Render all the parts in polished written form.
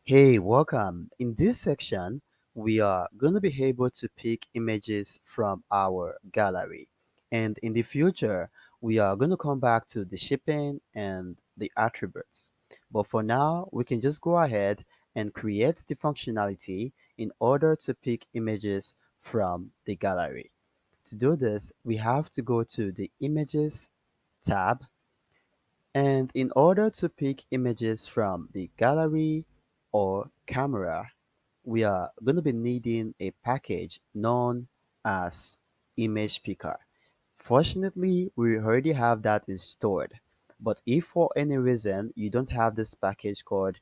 Hey, welcome. In this section, we are going to be able to pick images from our gallery. And in the future, we are going to come back to the shipping and the attributes. But for now, we can just go ahead and create the functionality in order to pick images from the gallery. To do this, we have to go to the Images tab, and in order to pick images from the gallery or camera, we are going to be needing a package known as image picker. Fortunately, we already have that installed. But if for any reason you don't have this package called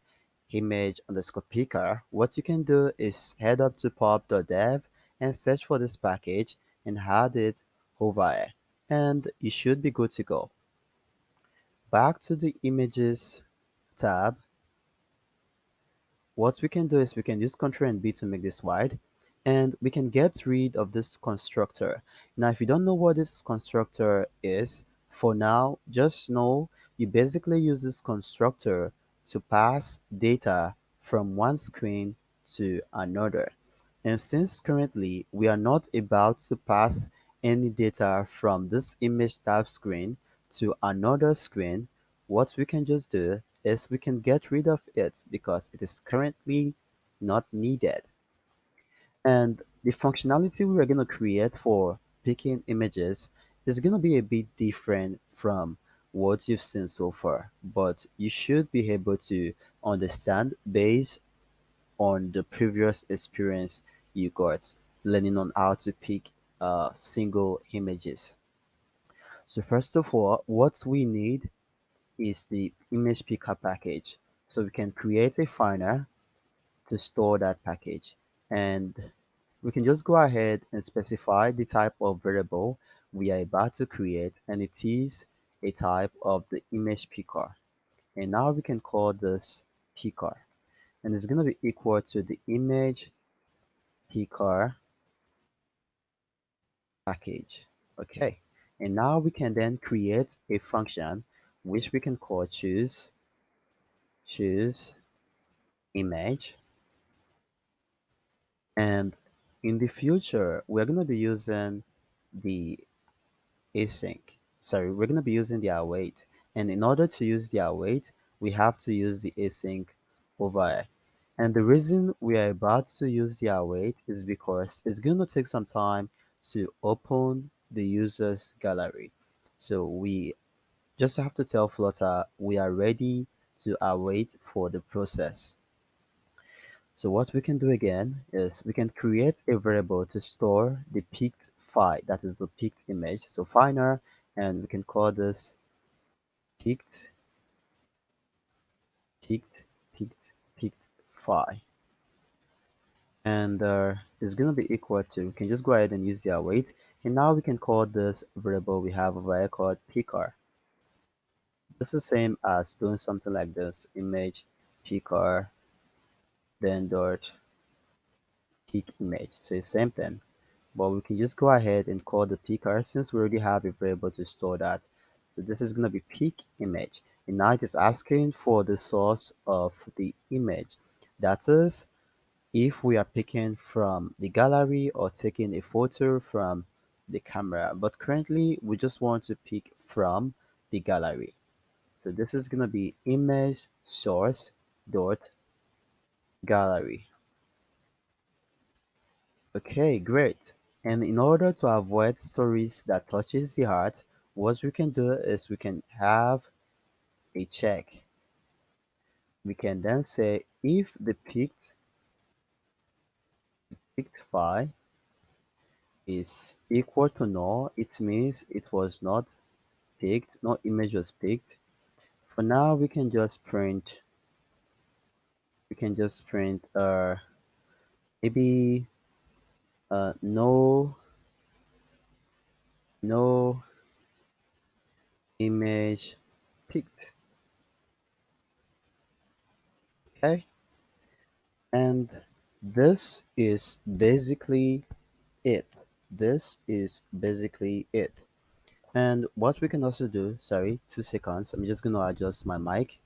image underscore picker, what you can do is head up to pub.dev and search for this package and add it over here. And you should be good to go. Back to the Images tab, what we can do is we can use Ctrl and B to make this wide, and we can get rid of this constructor. Now, if you don't know what this constructor is, for now, just know you basically use this constructor to pass data from one screen to another. And since currently we are not about to pass any data from this image tab screen to another screen, what we can just do is we can get rid of it because it is currently not needed. And the functionality we are going to create for picking images is going to be a bit different from what you've seen so far, but you should be able to understand based on the previous experience you got learning on how to pick single images. So first of all, what we need is the image picker package. So we can create a file to store that package. And we can just go ahead and specify the type of variable we are about to create, and it is a type of the image picker. And now we can call this picker, and it's going to be equal to the image picker package. Okay. And now we can then create a function which we can call choose image. And in the future, we're going to be using the async. Sorry, we're going to be using the await. And in order to use the await, we have to use the async over here. And the reason we are about to use the await is because it's going to take some time to open the user's gallery. So we just have to tell Flutter we are ready to await for the process. So what we can do again is we can create a variable to store the picked file, that is the picked image. So finder, and we can call this picked, picked, picked file. And it's going to be equal to, we can just go ahead and use the await. And now we can call this variable we have over here called picker. This is the same as doing something like this, image picker, then dot pick image. So it's same thing. But we can just go ahead and call the picker since we already have a variable to store that. So this is going to be pick image. And now it is asking for the source of the image. That is, if we are picking from the gallery or taking a photo from the camera. But currently, we just want to pick from the gallery. So this is going to be image source dot gallery. Okay, great. And in order to avoid stories that touches the heart, what we can do is we can have a check. We can then say if the picked file is equal to null, it means it was not picked, no image was picked. For now, we can just print maybe no image picked. Okay, and this is basically it. This is basically it. And what we can also do, sorry, 2 seconds. I'm just gonna adjust my mic.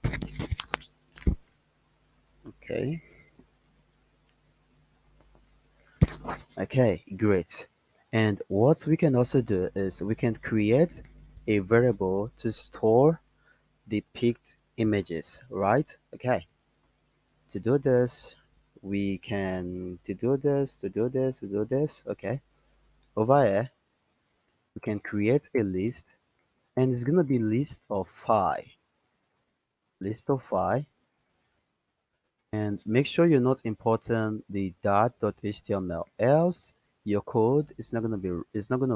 Okay. Okay, great. And what we can also do is we can create a variable to store the picked images, right? Okay. To do this, we can to do this. Okay. Over here, we can create a list, and it's gonna be list of five, and make sure you're not importing the dart.html, else your code is not gonna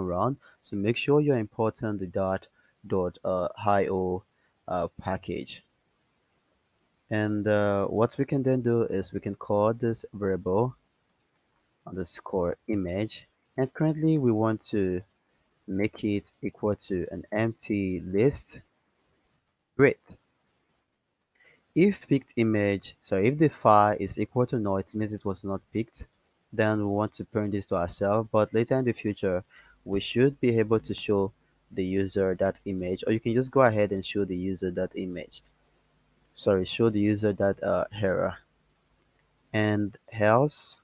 run. So make sure you're importing the dart.io package. And what we can then do is we can call this variable underscore image, and currently we want to make it equal to an empty list. Great. If picked image, so if the file is equal to null, it means it was not picked. Then we want to print this to ourselves. But later in the future, we should be able to show the user that image, or you can just go ahead and show the user that image. Sorry, show the user that error. And else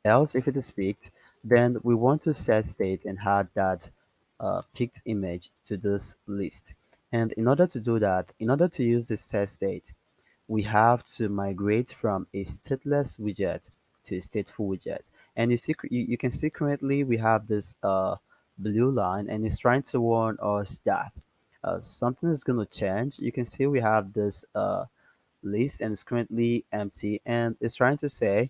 if it is picked, then we want to set state and add that picked image to this list. And in order to do that, in order to use this set state, we have to migrate from a stateless widget to a stateful widget. And you can see currently we have this blue line, and it's trying to warn us that something is going to change. You can see we have this list, and it's currently empty, and it's trying to say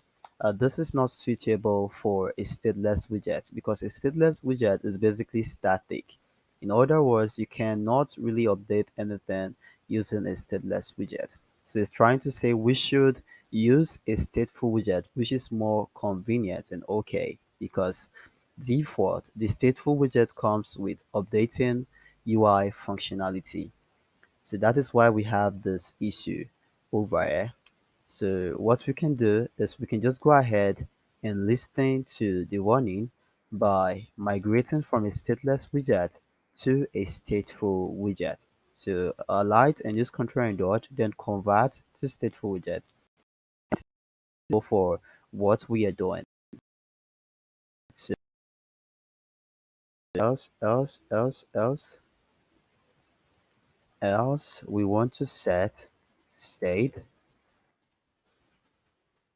this is not suitable for a stateless widget, because a stateless widget is basically static. In other words, you cannot really update anything using a stateless widget. So it's trying to say we should use a stateful widget, which is more convenient and okay, because default the stateful widget comes with updating UI functionality. So that is why we have this issue over here. So what we can do is we can just go ahead and listen to the warning by migrating from a stateless widget to a stateful widget. So alight and use control and dot, then convert to stateful widget. Go for what we are doing. So else we want to state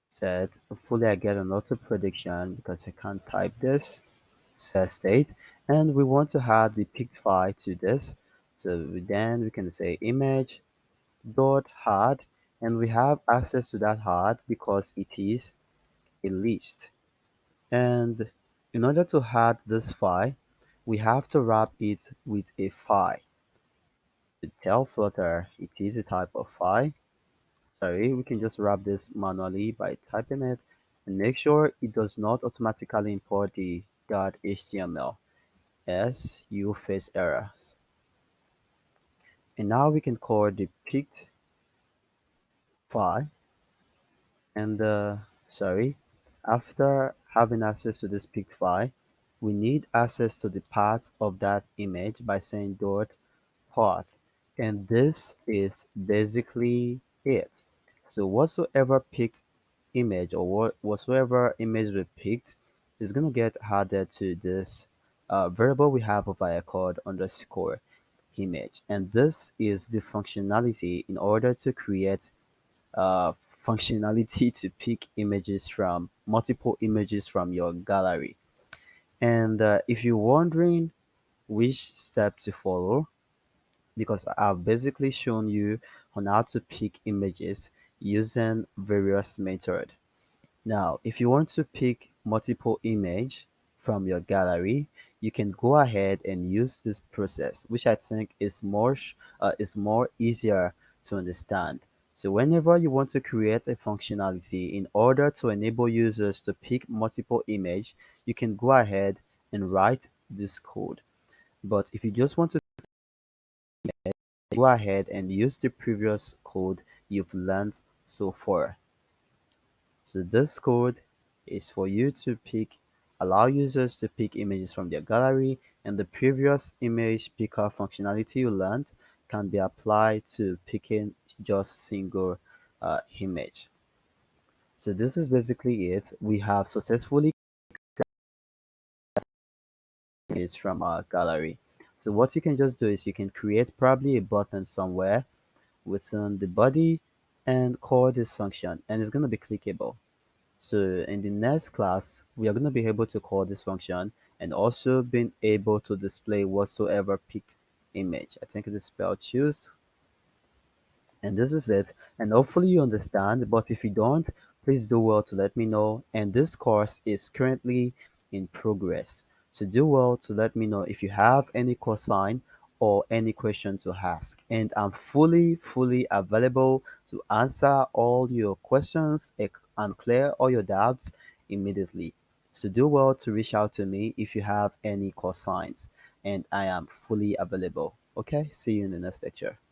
set. Hopefully I get an auto prediction because I can't type this. Set state, and we want to add the picked file to this. So then we can say image dot hard, and we have access to that hard because it is a list. And in order to add this file, we have to wrap it with a file. To tell Flutter it is a type of file. Sorry, we can just wrap this manually by typing it, and make sure it does not automatically import the .html as you face errors. And now we can call the picked file, and sorry, after having access to this picked file, we need access to the path of that image by saying dot path, and this is basically it. So whatsoever picked image, or whatsoever image we picked, is going to get added to this variable we have over here called underscore image. And this is the functionality in order to create functionality to pick images from multiple images from your gallery. And if you're wondering which step to follow, because I've basically shown you on how to pick images using various methods. Now, if you want to pick multiple image from your gallery, you can go ahead and use this process, which I think is more easier to understand. So whenever you want to create a functionality in order to enable users to pick multiple image, you can go ahead and write this code. But if you just want to go ahead and use the previous code you've learned so far. So this code is for you to pick allow users to pick images from their gallery, and the previous image picker functionality you learned can be applied to picking just single image. So this is basically it. We have successfully images from our gallery. So what you can just do is you can create probably a button somewhere within the body and call this function, and it's going to be clickable. So in the next class, we are going to be able to call this function and also being able to display whatsoever picked image. I think it is spelled choose, and this is it. And hopefully you understand, but if you don't, please do well to let me know. And this course is currently in progress. So do well to let me know if you have any cosine or any question to ask. And I'm fully available to answer all your questions and clear all your doubts immediately. So do well to reach out to me if you have any cosines. And I am fully available. Okay, see you in the next lecture.